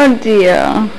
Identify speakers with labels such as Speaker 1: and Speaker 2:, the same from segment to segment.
Speaker 1: Oh dear.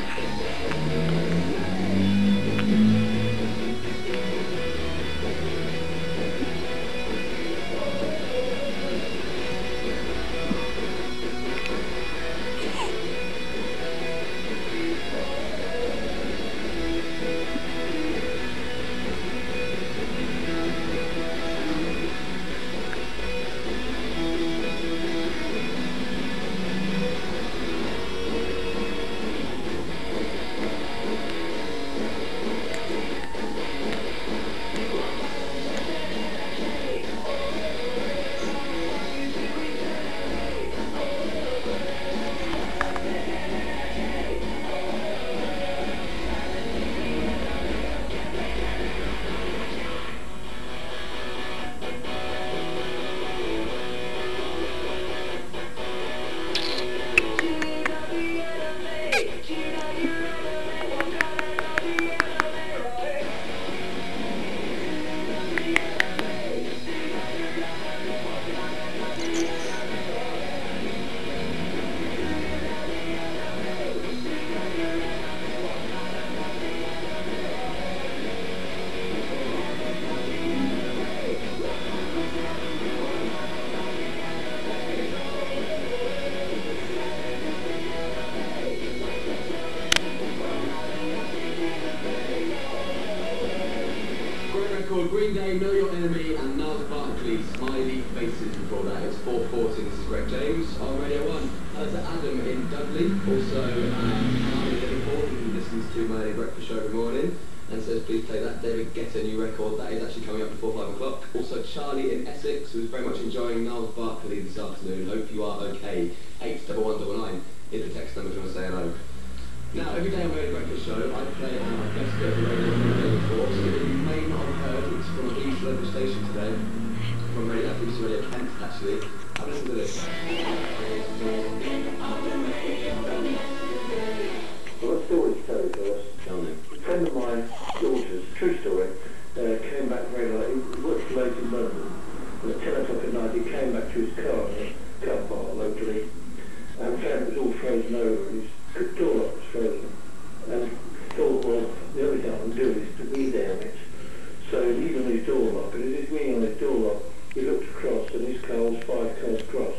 Speaker 2: Green Day, Know Your Enemy, and Gnarls Barkley, Smiley Faces before that. It's 4:40, this is Greg James on Radio 1. To Adam in Dudley, also Charlie Liverpool, who listens to my breakfast show every morning, and says please play that David Guetta new record, that is actually coming up before 5 o'clock. Also Charlie in Essex, who's very much enjoying Gnarls Barkley this afternoon. Hope you are okay. 81199 is the text number if you want to say hello. Now, every day on my breakfast show, I play our best bit of the radio from the day before, so you may not have heard, it's from a East local station today, from Radio Kent, actually. Have a listen to this.
Speaker 3: Well, a story to tell you first.
Speaker 2: Tell me.
Speaker 3: A friend of mine, daughter's, true story, came back very late. He worked late in London, and at 10 o'clock at night he came back to his car in a car park locally, and found it was all frozen over, and his door lock was frozen. And thought, well, the only thing I can do is to re-down it. So he leaned on his door lock, and as he's leaning on his door lock, he looked across, and his car was 5 cars across.